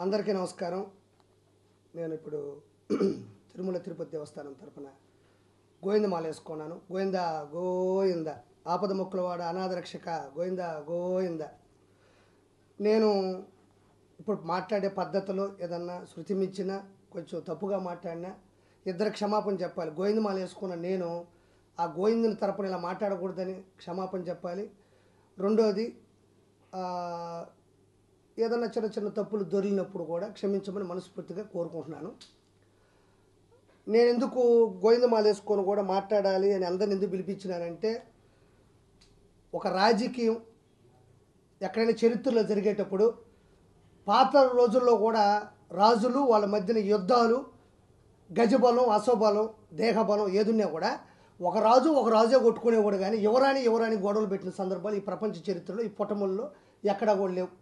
అందరికీ నమస్కారం. నేను ఇప్పుడు తిరుమల తిరుపతి దేవస్థానం తరపున గోవిందమాల వేసుకున్నాను. గోవింద గోవింద ఆపద మొక్కులవాడ అనాథ రక్షక గోవింద గోవింద. నేను ఇప్పుడు మాట్లాడే పద్ధతిలో ఏదన్నా శృతి మించినా కొంచెం తప్పుగా మాట్లాడినా ఇద్దరు క్షమాపణ చెప్పాలి. గోవిందమాల వేసుకున్న నేను ఆ గోవిందుని తరపున ఇలా మాట్లాడకూడదని క్షమాపణ చెప్పాలి. రెండోది ఏదన్నా చిన్న చిన్న తప్పులు దొరికినప్పుడు కూడా క్షమించమని మనస్ఫూర్తిగా కోరుకుంటున్నాను. నేను ఎందుకు గోవిందమాల వేసుకొని కూడా మాట్లాడాలి అని అందరిని ఎందుకు పిలిపించినానంటే, ఒక రాజకీయం ఎక్కడైనా చరిత్రలో జరిగేటప్పుడు పాత రోజుల్లో కూడా రాజులు వాళ్ళ మధ్యన యుద్ధాలు, గజబలం, అశ్వబలం, దేహబలం ఏదున్నా కూడా ఒక రాజే కొట్టుకునేవాడు. కానీ యువరాణి గొడవలు పెట్టిన సందర్భాలు ఈ ప్రపంచ చరిత్రలో ఈ పుటముల్లో ఎక్కడా కూడా లేవు.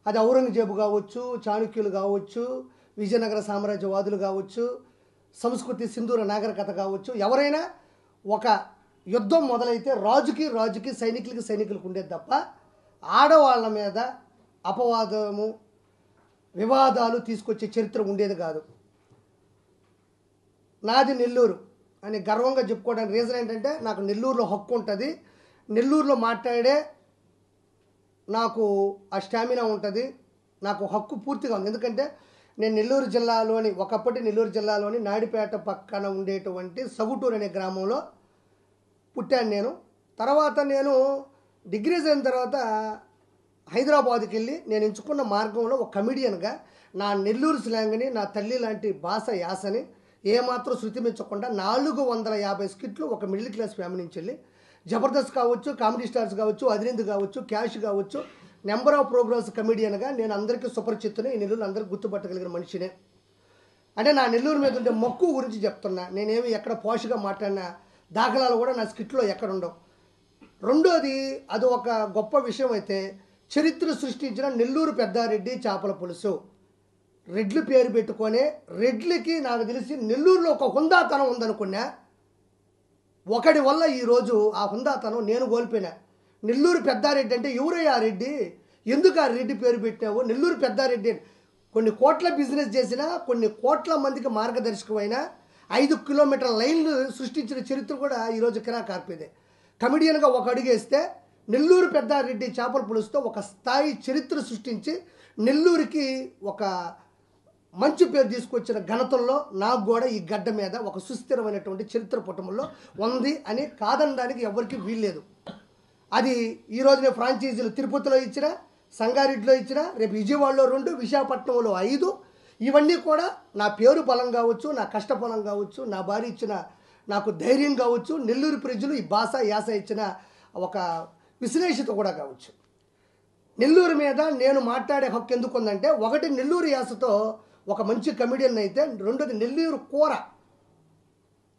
అది ఔరంగజేబు కావచ్చు, చాణక్యులు కావచ్చు, విజయనగర సామ్రాజ్యవాదులు కావచ్చు, సంస్కృతి సింధూర నాగరికత కావచ్చు, ఎవరైనా ఒక యుద్ధం మొదలైతే రాజుకి సైనికులకు ఉండేది తప్ప ఆడవాళ్ళ మీద అపవాదము, వివాదాలు తీసుకొచ్చే చరిత్ర ఉండేది కాదు. నాది నెల్లూరు అని గర్వంగా చెప్పుకోవడానికి రీజన్ ఏంటంటే, నాకు నెల్లూరులో హక్కు ఉంటుంది. నెల్లూరులో మాట్లాడే నాకు ఆ స్టామినా ఉంటుంది. నాకు హక్కు పూర్తిగా ఉంది. ఎందుకంటే నేను ఒకప్పటి నెల్లూరు జిల్లాలోని నాయుడుపేట పక్కన ఉండేటువంటి సగుటూరు అనే గ్రామంలో పుట్టాను నేను. తర్వాత నేను డిగ్రీ అయిన తర్వాత హైదరాబాద్కి వెళ్ళి నేను ఎంచుకున్న మార్గంలో ఒక కమిడియన్గా నా నెల్లూరు స్లాంగ్ని, నా తల్లి లాంటి భాష యాసని ఏమాత్రం శృతిమించకుండా 450 స్కిట్లు ఒక మిడిల్ క్లాస్ ఫ్యామిలీ నుంచి వెళ్ళి జబర్దస్త్ కావచ్చు, కామెడీ స్టార్స్ కావచ్చు, అదిరింది కావచ్చు, క్యాష్ కావచ్చు, నెంబర్ ఆఫ్ ప్రోగ్రామ్స్ కమిడియన్గా నేను అందరికీ సుపరిచితుని, ఈ నెల్లూరు అందరికీ గుర్తుపట్టగలిగిన మనిషినే. అంటే నా నెల్లూరు మీద ఉండే మక్కువ గురించి చెప్తున్నా. నేనేమి ఎక్కడ పోషగా మాట్లాడిన దాఖలాలు కూడా నా స్కిట్లో ఎక్కడ ఉండవు. రెండోది, అది ఒక గొప్ప విషయం అయితే, చరిత్ర సృష్టించిన నెల్లూరు పెద్దారెడ్డి చేపల పులుసు రెడ్లు పేరు పెట్టుకొని, రెడ్లకి నాకు తెలిసి నెల్లూరులో ఒక హుందాతనం ఉందనుకున్నా. ఒకడి వల్ల ఈరోజు ఆ హుందాతనం నేను కోల్పోయినా. నెల్లూరు పెద్దారెడ్డి అంటే ఎవరయ్యా రెడ్డి, ఎందుకు ఆ రెడ్డి పేరు పెట్టావు? నెల్లూరు పెద్దారెడ్డి కొన్ని కోట్ల బిజినెస్ చేసిన, కొన్ని కోట్ల మందికి మార్గదర్శకమైన 5 కిలోమీటర్ల లైన్లు సృష్టించిన చరిత్ర కూడా ఈరోజు కిరాకార్పేదే. కమిడియన్గా ఒక అడుగేస్తే నెల్లూరు పెద్దారెడ్డి చేపల పులుసుతో ఒక స్థాయి చరిత్ర సృష్టించి నెల్లూరుకి ఒక మంచి పేరు తీసుకొచ్చిన ఘనతల్లో నాకు కూడా ఈ గడ్డ మీద ఒక సుస్థిరమైనటువంటి చరిత్ర పుటముల్లో ఉంది అని కాదనడానికి ఎవరికి వీల్లేదు. అది ఈరోజు నేను ఫ్రాంచైజీలు తిరుపతిలో ఇచ్చిన, సంగారెడ్డిలో ఇచ్చిన, రేపు విజయవాడలో 2, విశాఖపట్నంలో 5. ఇవన్నీ కూడా నా పేరు బలం కావచ్చు, నా కష్ట బలం కావచ్చు, నా భార్య ఇచ్చిన నాకు ధైర్యం కావచ్చు, నెల్లూరు ప్రజలు ఈ భాష యాస ఇచ్చిన ఒక విశ్లేషిత కూడా కావచ్చు. నెల్లూరు మీద నేను మాట్లాడే హక్కు ఎందుకు ఉందంటే, ఒకటి నెల్లూరు యాసతో ఒక మంచి కమిడియన్ అయితే, రెండోది నెల్లూరు కూర,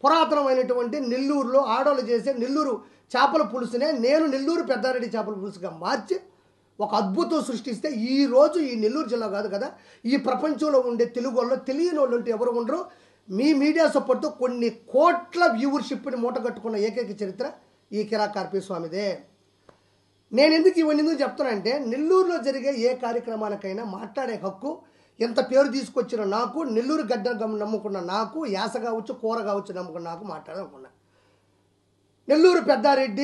పురాతనమైనటువంటి నెల్లూరులో ఆడోళ్ళు చేసే నెల్లూరు చేపల పులుసునే నేను నెల్లూరు పెద్దారెడ్డి చేపల పులుసుగా మార్చి ఒక అద్భుతం సృష్టిస్తే, ఈరోజు ఈ నెల్లూరు జిల్లా కాదు కదా, ఈ ప్రపంచంలో ఉండే తెలుగు వాళ్ళు తెలియని వాళ్ళు ఉంటే ఎవరు ఉండరు. మీ మీడియా సపోర్ట్తో కొన్ని కోట్ల వ్యూవర్షిప్ని మూటగట్టుకున్న ఏకైక చరిత్ర ఈ కిరాకార్పి స్వామిదే. నేను ఎందుకు చెప్తానంటే, నెల్లూరులో జరిగే ఏ కార్యక్రమానికైనా మాట్లాడే హక్కు ఎంత పేరు తీసుకొచ్చిన నాకు, నెల్లూరు గడ్డ నమ్ముకున్న నాకు, యాస కావచ్చు, కూర కావచ్చు నమ్ముకున్న నాకు మాట్లాడాలనుకున్నా. నెల్లూరు పెద్దారెడ్డి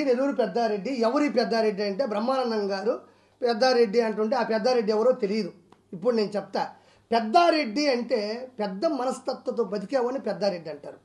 ఎవరి పెద్దారెడ్డి అంటే, బ్రహ్మానందం గారు పెద్దారెడ్డి అంటుంటే ఆ పెద్దారెడ్డి ఎవరో తెలియదు. ఇప్పుడు నేను చెప్తా. పెద్దారెడ్డి అంటే పెద్ద మనస్తత్వంతో బతికేవని పెద్దారెడ్డి అంటారు.